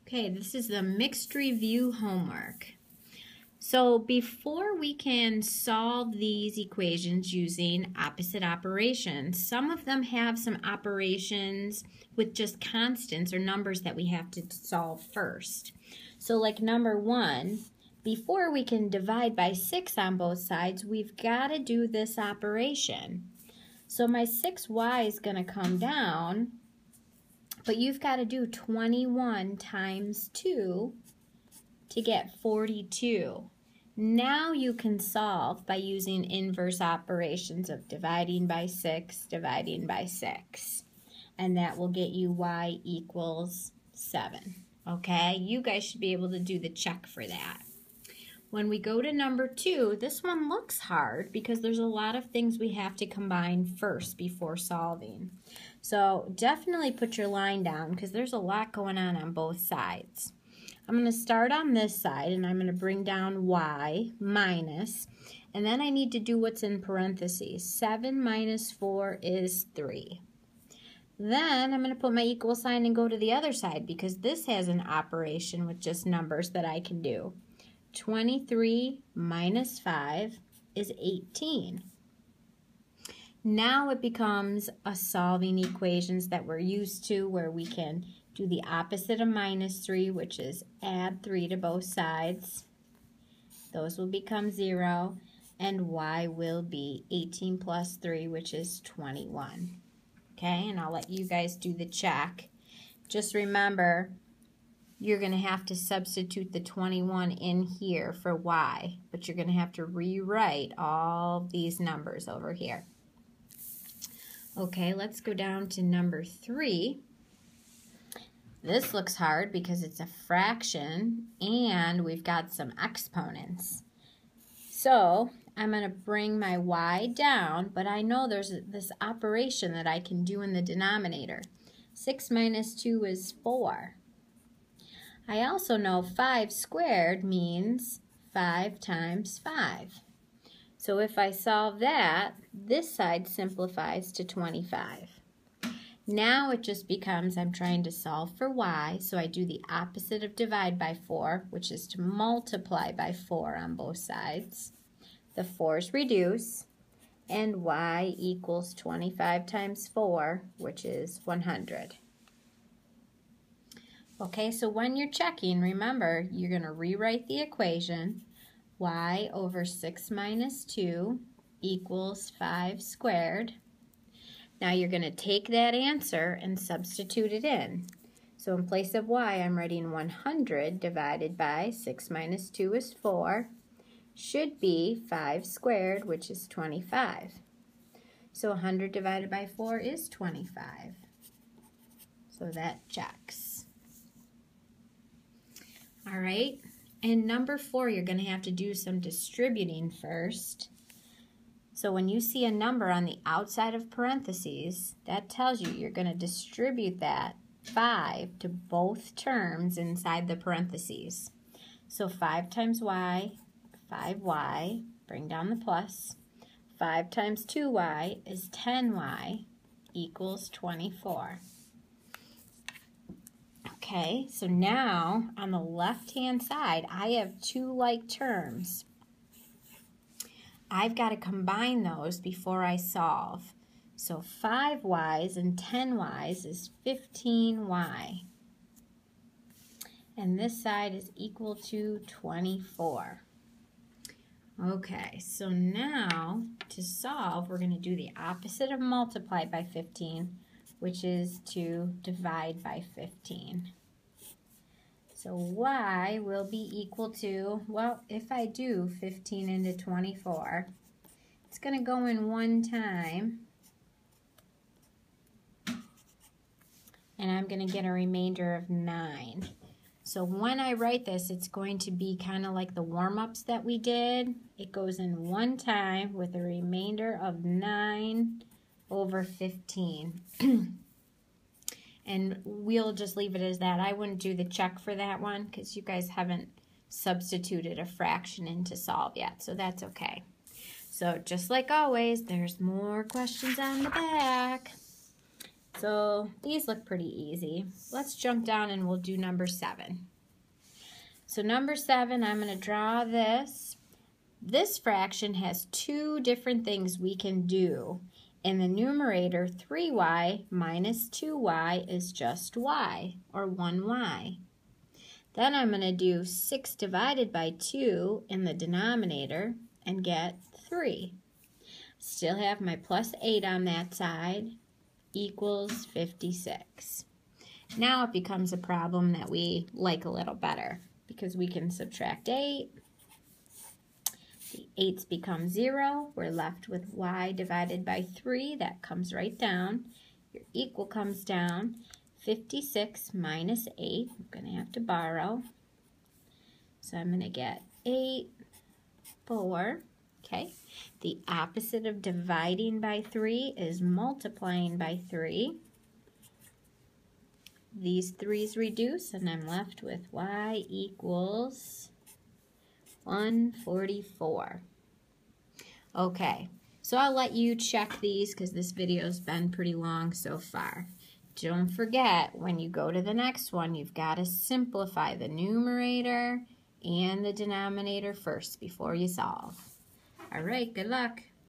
Okay, this is the mixed review homework. So before we can solve these equations using opposite operations, some of them have some operations with just constants or numbers that we have to solve first. So like number 1, before we can divide by 6 on both sides, we've got to do this operation. So my 6y is going to come down, but you've got to do 21 times 2 to get 42. Now you can solve by using inverse operations of dividing by 6, dividing by 6. And that will get you y equals 7. Okay, you guys should be able to do the check for that. When we go to number 2, this one looks hard because there's a lot of things we have to combine first before solving. So definitely put your line down because there's a lot going on both sides. I'm going to start on this side and I'm going to bring down y minus, and then I need to do what's in parentheses. 7 minus 4 is 3. Then I'm going to put my equal sign and go to the other side because this has an operation with just numbers that I can do. 23 minus 5 is 18. Now it becomes a solving equations that we're used to where we can do the opposite of minus 3, which is add 3 to both sides. Those will become 0, and y will be 18 plus 3, which is 21. Okay, and I'll let you guys do the check. Just remember, you're going to have to substitute the 21 in here for y, but you're going to have to rewrite all these numbers over here. Okay, let's go down to number 3. This looks hard because it's a fraction and we've got some exponents. So I'm going to bring my y down, but I know there's this operation that I can do in the denominator. 6 minus 2 is 4. I also know 5 squared means 5 times 5. So if I solve that, this side simplifies to 25. Now it just becomes I'm trying to solve for y, so I do the opposite of divide by 4, which is to multiply by 4 on both sides. The 4's reduce, and y equals 25 times 4, which is 100. Okay, so when you're checking, remember, you're going to rewrite the equation. Y over 6 minus 2 equals 5 squared. Now you're going to take that answer and substitute it in. So in place of y, I'm writing 100 divided by 6 minus 2 is 4. Should be 5 squared, which is 25. So 100 divided by 4 is 25. So that checks. All right, and number 4, you're going to have to do some distributing first. So when you see a number on the outside of parentheses, that tells you you're going to distribute that 5 to both terms inside the parentheses. So 5 times y, 5y, bring down the plus. 5 times 2y is 10y equals 24. Okay, so now on the left-hand side, I have 2 like terms. I've got to combine those before I solve. So 5y's and 10y's is 15y. And this side is equal to 24. Okay, so now to solve, we're going to do the opposite of multiply by 15, which is to divide by 15. So y will be equal to, well, if I do 15 into 24, it's going to go in one time, and I'm going to get a remainder of 9. So when I write this, it's going to be kind of like the warm-ups that we did. It goes in one time with a remainder of 9 over 15. And we'll just leave it as that. I wouldn't do the check for that one because you guys haven't substituted a fraction in to solve yet, so that's okay. So just like always, there's more questions on the back. So these look pretty easy. Let's jump down and we'll do number 7. So number 7, I'm going to draw this. This fraction has 2 different things we can do. In the numerator, 3y minus 2y is just y, or 1y. Then I'm going to do 6 divided by 2 in the denominator and get 3. Still have my plus 8 on that side, equals 56. Now it becomes a problem that we like a little better because we can subtract 8. The 8's become 0. We're left with y divided by 3. That comes right down. Your equal comes down. 56 minus 8. I'm going to have to borrow. So I'm going to get 8, 4. Okay. The opposite of dividing by 3 is multiplying by 3. These 3's reduce, and I'm left with y equals 144. Okay, so I'll let you check these because this video's been pretty long so far. Don't forget, when you go to the next one, you've got to simplify the numerator and the denominator first before you solve. All right, good luck.